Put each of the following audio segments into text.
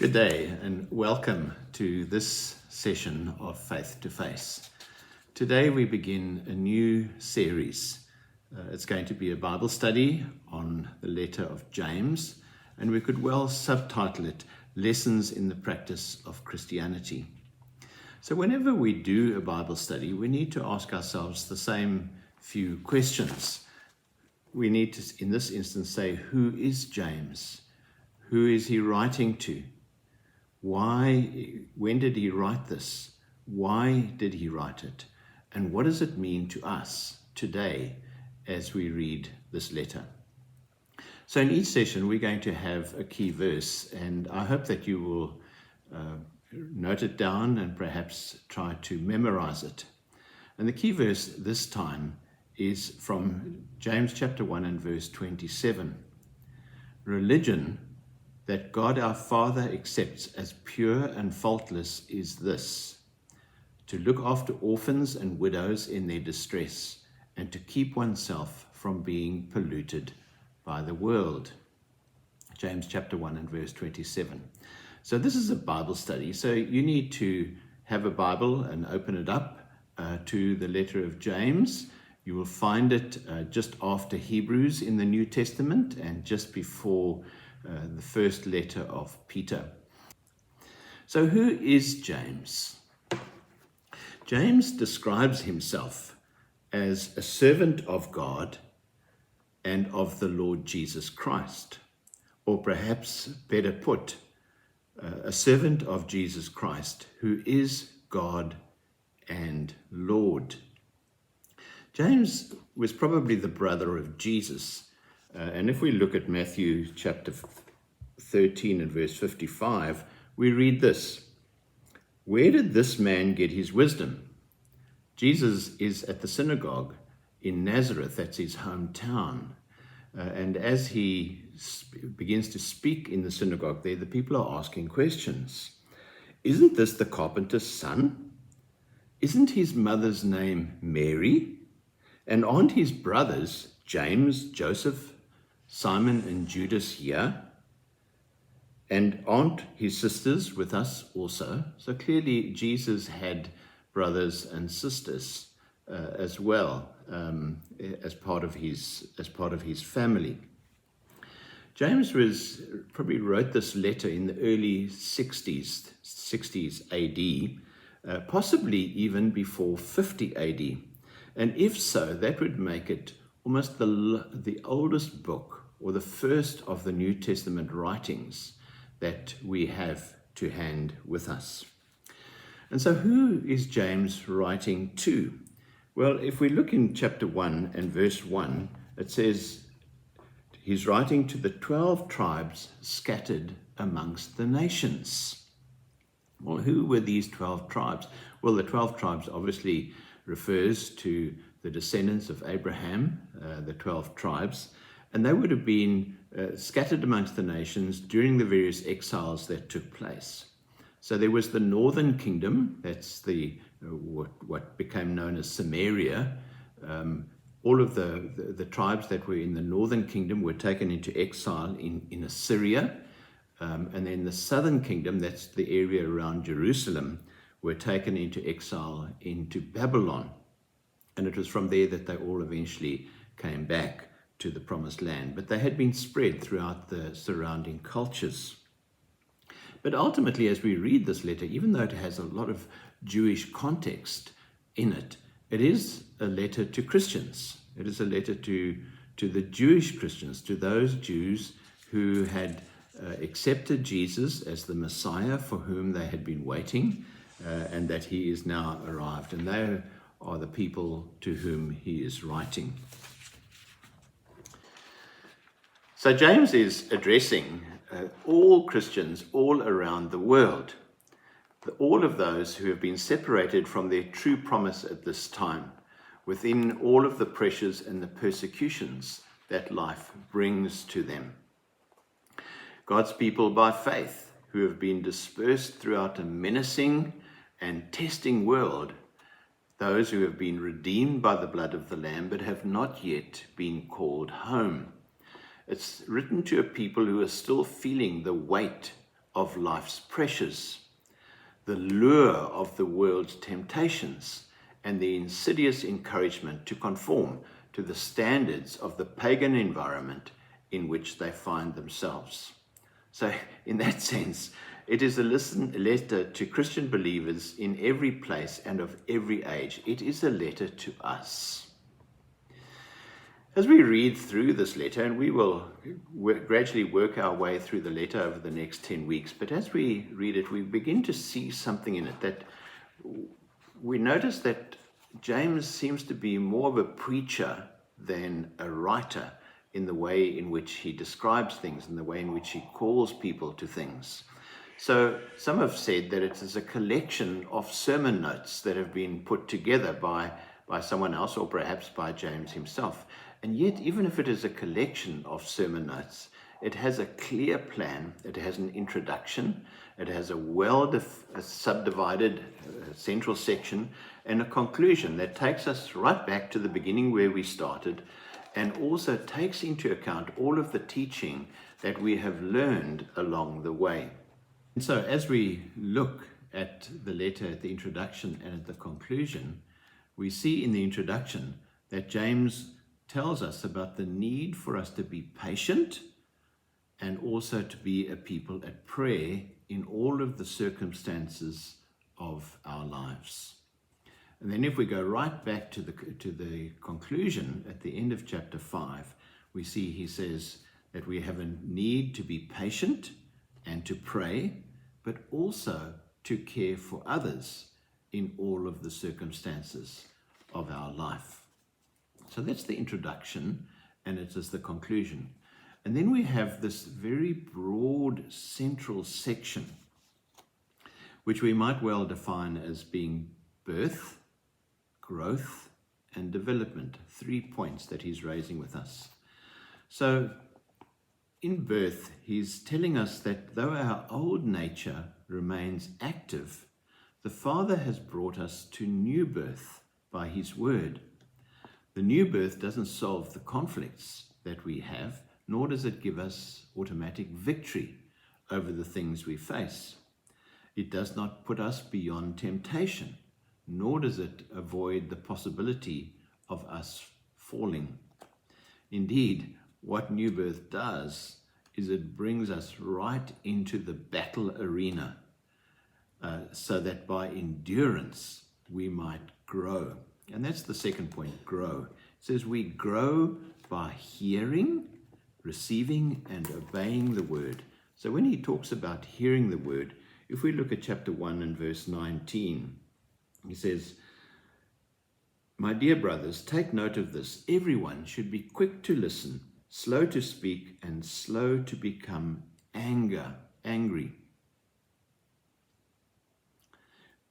Good day and welcome to this session of Faith2Face. Today we begin a new series. It's going to be a Bible study on the letter of James, and we could well subtitle it Lessons in the Practice of Christianity. So whenever we do a Bible study, we need to ask ourselves the same few questions. We need to, in this instance, say, who is James? Who is he writing to? Why? When did he write this? Why did he write it? And what does it mean to us today as we read this letter? So in each session, we're going to have a key verse, and I hope that you will note it down and perhaps try to memorize it. And the key verse this time is from James chapter 1 and verse 27. Religion that God our Father accepts as pure and faultless is this: to look after orphans and widows in their distress, and to keep oneself from being polluted by the world. James chapter 1 and verse 27. So this is a Bible study, so you need to have a Bible and open it up to the letter of James. You will find it just after Hebrews in the New Testament and just before the first letter of Peter. So who is James? James describes himself as a servant of God and of the Lord Jesus Christ, or perhaps better put, a servant of Jesus Christ who is God and Lord. James was probably the brother of Jesus. And if we look at Matthew chapter 13 and verse 55, we read this: "Where did this man get his wisdom?" Jesus is at the synagogue in Nazareth, that's his hometown. And as he begins to speak in the synagogue there, the people are asking questions. Isn't this the carpenter's son? Isn't his mother's name Mary? And aren't his brothers James, Joseph, Simon and Judas here? And aren't his sisters with us also? So clearly Jesus had brothers and sisters as well, as part of his family. James probably wrote this letter in the early 60s AD, possibly even before 50 AD. And if so, that would make it almost the oldest book, or the first of the New Testament writings that we have to hand with us. And so who is James writing to? Well, if we look in chapter 1 and verse 1, it says he's writing to the 12 tribes scattered amongst the nations. Well, who were these 12 tribes? Well, the 12 tribes obviously refers to the descendants of Abraham, the 12 tribes, and they would have been scattered amongst the nations during the various exiles that took place. So there was the northern kingdom, that's what became known as Samaria. All of the tribes that were in the northern kingdom were taken into exile in Assyria, and then the southern kingdom, that's the area around Jerusalem, were taken into exile into Babylon. And it was from there that they all eventually came back to the promised land. But they had been spread throughout the surrounding cultures. But ultimately, as we read this letter, even though it has a lot of Jewish context in it, it is a letter to Christians. It is a letter to the Jewish Christians, to those Jews who had accepted Jesus as the Messiah for whom they had been waiting, and that he is now arrived. And they are the people to whom he is writing. So James is addressing all Christians all around the world, all of those who have been separated from their true promise at this time, within all of the pressures and the persecutions that life brings to them. God's people by faith, who have been dispersed throughout a menacing and testing world, those who have been redeemed by the blood of the Lamb but have not yet been called home. It's written to a people who are still feeling the weight of life's pressures, the lure of the world's temptations, and the insidious encouragement to conform to the standards of the pagan environment in which they find themselves. So in that sense, it is a letter to Christian believers in every place and of every age. It is a letter to us. As we read through this letter, and we will gradually work our way through the letter over the next 10 weeks, but as we read it, we begin to see something in it that we notice that James seems to be more of a preacher than a writer in the way in which he describes things, in the way in which he calls people to things. So some have said that it is a collection of sermon notes that have been put together by someone else, or perhaps by James himself. And yet, even if it is a collection of sermon notes, it has a clear plan. It has an introduction. It has a subdivided central section and a conclusion that takes us right back to the beginning where we started, and also takes into account all of the teaching that we have learned along the way. And so as we look at the letter, at the introduction and at the conclusion, we see in the introduction that James tells us about the need for us to be patient and also to be a people at prayer in all of the circumstances of our lives. And then if we go right back to the conclusion at the end of chapter 5, we see he says that we have a need to be patient and to pray, but also to care for others in all of the circumstances of our life. So that's the introduction, and it is the conclusion. And then we have this very broad central section, which we might well define as being birth, growth, and development. 3 points that he's raising with us. So in birth, he's telling us that though our old nature remains active, the Father has brought us to new birth by his word. The new birth doesn't solve the conflicts that we have, nor does it give us automatic victory over the things we face. It does not put us beyond temptation, nor does it avoid the possibility of us falling. Indeed, what new birth does is it brings us right into the battle arena, so that by endurance we might grow. And that's the second point, grow. It says we grow by hearing, receiving, and obeying the word. So when he talks about hearing the word, if we look at chapter 1 and verse 19, he says, "My dear brothers, take note of this. Everyone should be quick to listen, slow to speak, and slow to become angry."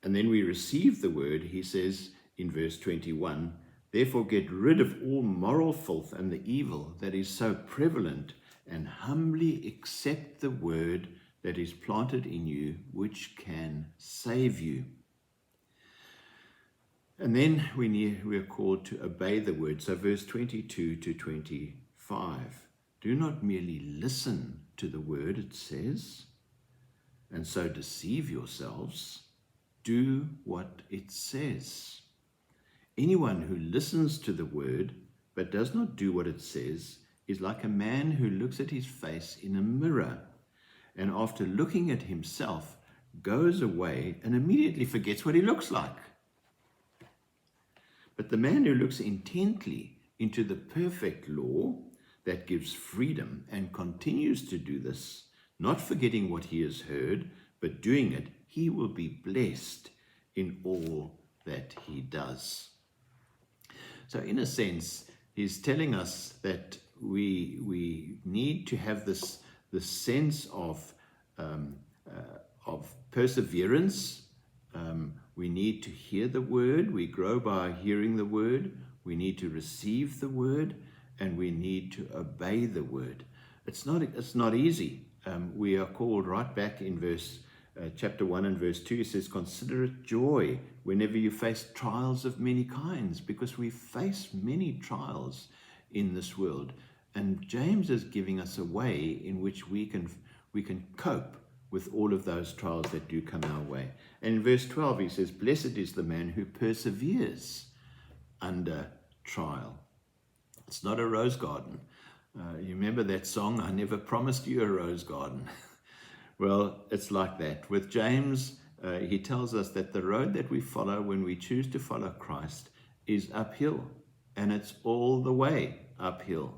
And then we receive the word, he says in verse 21, "Therefore get rid of all moral filth and the evil that is so prevalent, and humbly accept the word that is planted in you, which can save you." And then we are called to obey the word. So verse 22 to 25, "Do not merely listen to the word," it says, "and so deceive yourselves. Do what it says. Anyone who listens to the word but does not do what it says is like a man who looks at his face in a mirror, and after looking at himself goes away and immediately forgets what he looks like. But the man who looks intently into the perfect law that gives freedom and continues to do this, not forgetting what he has heard, but doing it, he will be blessed in all that he does." So in a sense, he's telling us that we need to have this sense of perseverance. We need to hear the word. We grow by hearing the word. We need to receive the word, and we need to obey the word. It's not easy. We are called right back in chapter 1 and verse 2, it says, "Consider it joy whenever you face trials of many kinds," because we face many trials in this world. And James is giving us a way in which we can cope with all of those trials that do come our way. And in verse 12, he says, blessed is the man who perseveres under trial. It's not a rose garden. You remember that song, I never promised you a rose garden. Well, it's like that. With James, he tells us that the road that we follow when we choose to follow Christ is uphill, and it's all the way uphill.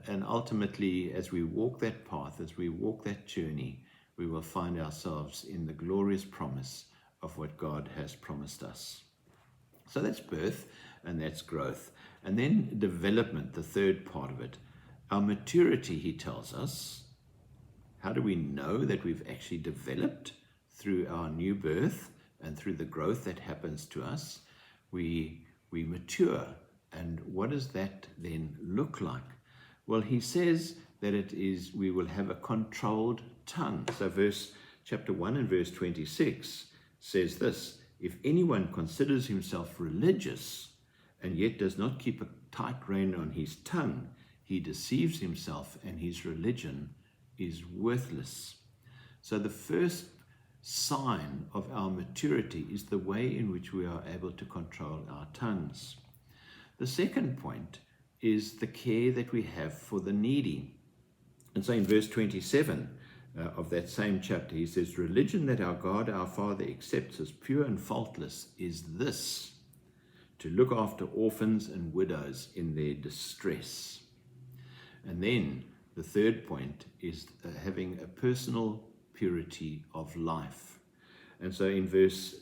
And ultimately, as we walk that path, as we walk that journey, we will find ourselves in the glorious promise of what God has promised us. So that's birth and that's growth. And then development, the third part of it. Our maturity, he tells us. How do we know that we've actually developed? Through our new birth and through the growth that happens to us. We mature. And what does that then look like? Well, he says that we will have a controlled tongue. So chapter 1 and verse 26 says this, if anyone considers himself religious and yet does not keep a tight rein on his tongue, he deceives himself and his religion is worthless. So the first sign of our maturity is the way in which we are able to control our tongues. The second point is the care that we have for the needy. And so in verse 27 of that same chapter, he says, religion that our God, our Father, accepts as pure and faultless is this, to look after orphans and widows in their distress. And then the third point is having a personal purity of life. And so in verse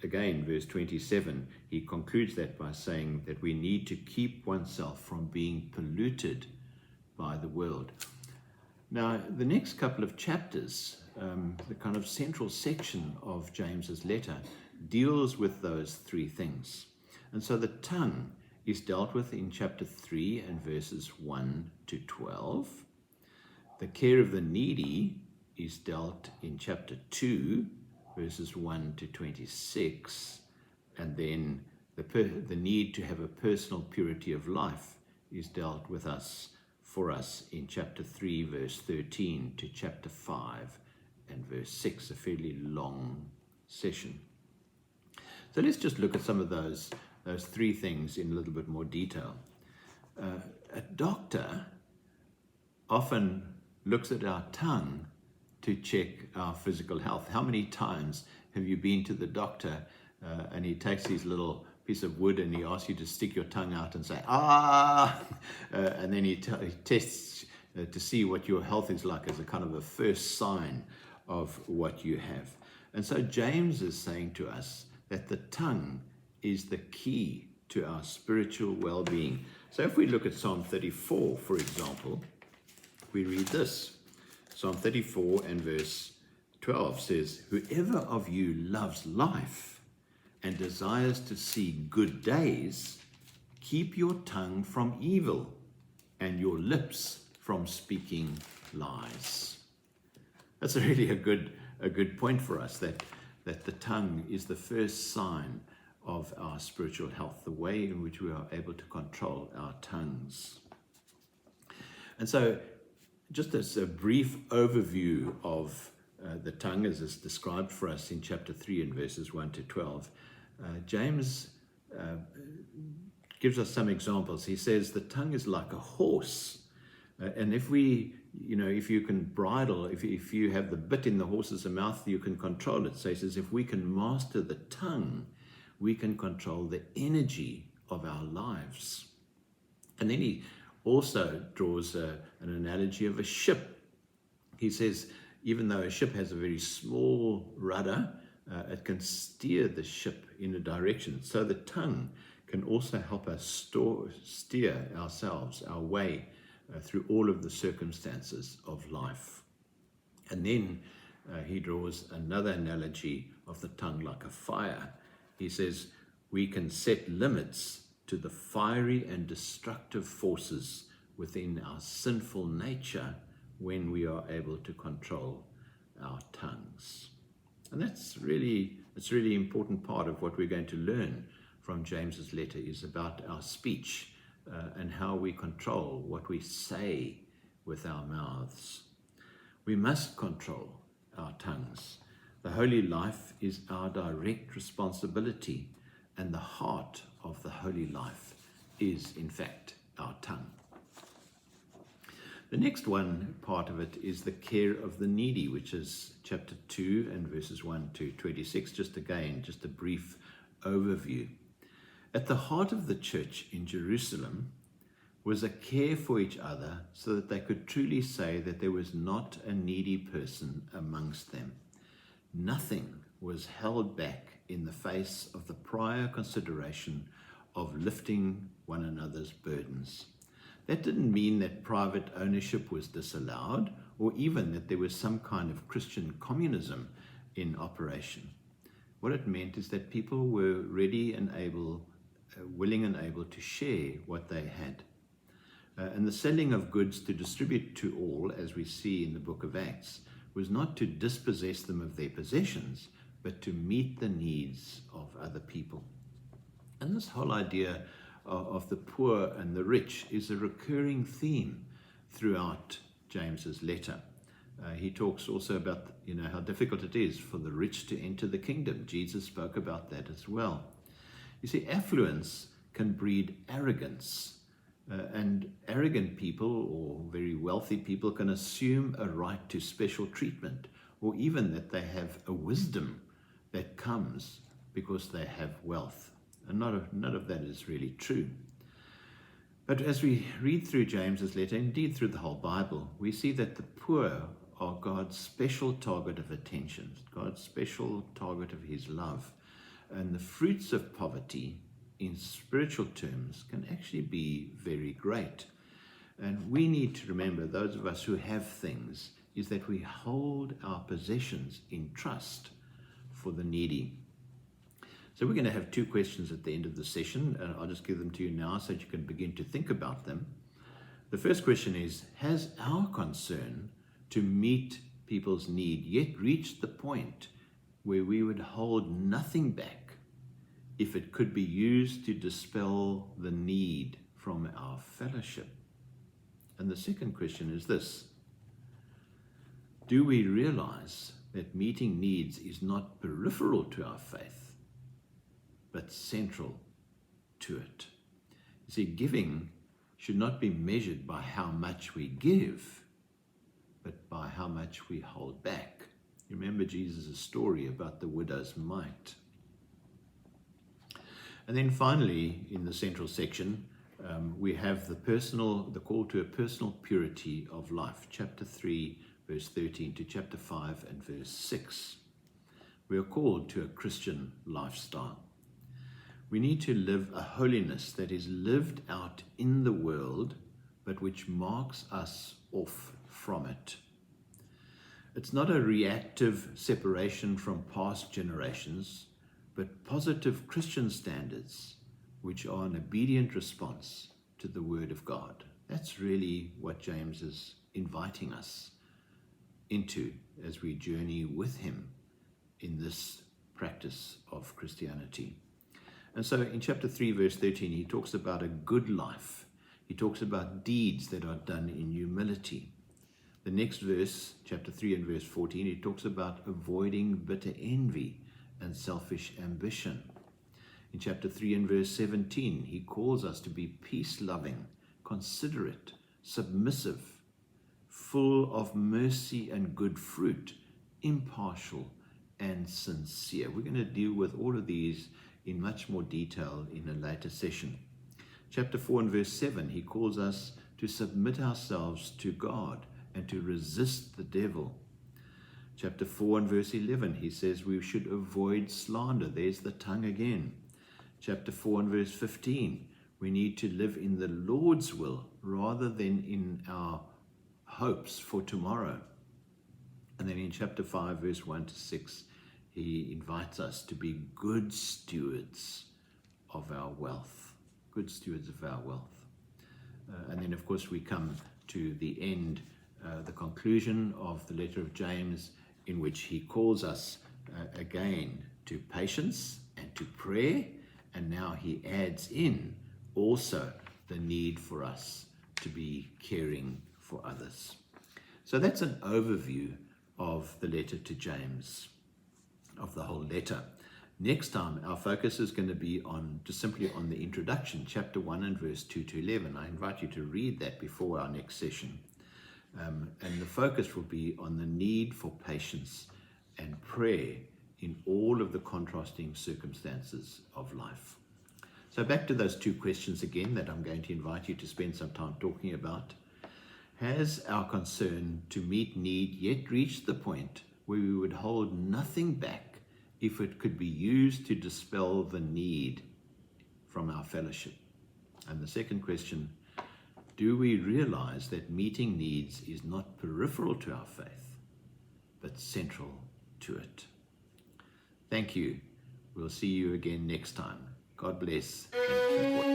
27, he concludes that by saying that we need to keep oneself from being polluted by the world. Now, the next couple of chapters, the kind of central section of James's letter, deals with those three things. And so the tongue is dealt with in chapter 3 and verses 1 to 12. The care of the needy is dealt in chapter 2, verses 1 to 26, and then the need to have a personal purity of life is dealt with for us in chapter 3, verse 13 to chapter 5 and verse 6, a fairly long session. So let's just look at some of those three things in a little bit more detail. A doctor often looks at our tongue to check our physical health. How many times have you been to the doctor and he takes his little piece of wood and he asks you to stick your tongue out and say, and then he tests to see what your health is like as a kind of a first sign of what you have. And so James is saying to us that the tongue is the key to our spiritual well-being. So if we look at Psalm 34, for example, we read this. Psalm 34 and verse 12 says, whoever of you loves life and desires to see good days, keep your tongue from evil and your lips from speaking lies. That's really a good point for us, that the tongue is the first sign of our spiritual health, the way in which we are able to control our tongues. And so just as a brief overview of the tongue as is described for us in chapter 3 and verses 1 to 12, James gives us some examples. He says the tongue is like a horse. And if you can bridle, if you have the bit in the horse's mouth, you can control it. So he says if we can master the tongue, we can control the energy of our lives. And then he also draws an analogy of a ship. He says, even though a ship has a very small rudder, it can steer the ship in a direction. So the tongue can also help us steer ourselves, our way, through all of the circumstances of life. And then he draws another analogy of the tongue like a fire. He says, we can set limits to the fiery and destructive forces within our sinful nature when we are able to control our tongues. And it's really important part of what we're going to learn from James's letter is about our speech and how we control what we say with our mouths. We must control our tongues. The holy life is our direct responsibility, and the heart of the holy life is, in fact, our tongue. The next one part of it is the care of the needy, which is chapter 2 and verses 1 to 26. Just a brief overview. At the heart of the church in Jerusalem was a care for each other so that they could truly say that there was not a needy person amongst them. Nothing was held back in the face of the prior consideration of lifting one another's burdens. That didn't mean that private ownership was disallowed, or even that there was some kind of Christian communism in operation. What it meant is that people were ready and able, willing and able to share what they had. And the selling of goods to distribute to all, as we see in the book of Acts, was not to dispossess them of their possessions, but to meet the needs of other people. And this whole idea of the poor and the rich is a recurring theme throughout James's letter. He talks also about, how difficult it is for the rich to enter the kingdom. Jesus spoke about that as well. You see, affluence can breed arrogance. And arrogant people or very wealthy people can assume a right to special treatment, or even that they have a wisdom that comes because they have wealth. And none of that is really true. But as we read through James's letter, indeed through the whole Bible, we see that the poor are God's special target of attention, God's special target of his love. And the fruits of poverty, in spiritual terms, can actually be very great. And we need to remember, those of us who have things, is that we hold our possessions in trust for the needy. So we're going to have two questions at the end of the session, and I'll just give them to you now so that you can begin to think about them. The first question is, has our concern to meet people's need yet reached the point where we would hold nothing back if it could be used to dispel the need from our fellowship? And the second question is this: do we realize that meeting needs is not peripheral to our faith, but central to it? You see, giving should not be measured by how much we give, but by how much we hold back. You remember Jesus' story about the widow's mite. And then finally, in the central section, we have the call to a personal purity of life, chapter 3, verse 13 to chapter 5 and verse 6. We are called to a Christian lifestyle. We need to live a holiness that is lived out in the world, but which marks us off from it. It's not a reactive separation from past generations, but positive Christian standards, which are an obedient response to the Word of God. That's really what James is inviting us into as we journey with him in this practice of Christianity. And so in chapter 3, verse 13, he talks about a good life. He talks about deeds that are done in humility. The next verse, chapter 3 and verse 14, he talks about avoiding bitter envy and selfish ambition. In chapter 3 and verse 17, he calls us to be peace-loving, considerate, submissive, full of mercy and good fruit, impartial and sincere. We're going to deal with all of these in much more detail in a later session. Chapter 4 and verse 7, he calls us to submit ourselves to God and to resist the devil. Chapter 4 and verse 11, he says we should avoid slander. There's the tongue again. Chapter 4 and verse 15, we need to live in the Lord's will rather than in our hopes for tomorrow. And then in chapter 5, verse 1 to 6, he invites us to be good stewards of our wealth. Good stewards of our wealth. And then, of course, we come to the end, the conclusion of the letter of James, in which he calls us again to patience and to prayer, and now he adds in also the need for us to be caring for others. So that's an overview of the letter to James, of the whole letter. Next time, our focus is going to be just simply on the introduction, chapter 1 and verse 2 to 11. I invite you to read that before our next session. And the focus will be on the need for patience and prayer in all of the contrasting circumstances of life. So back to those two questions again that I'm going to invite you to spend some time talking about. Has our concern to meet need yet reached the point where we would hold nothing back if it could be used to dispel the need from our fellowship? And the second question, do we realize that meeting needs is not peripheral to our faith, but central to it? Thank you. We'll see you again next time. God bless and keep watching.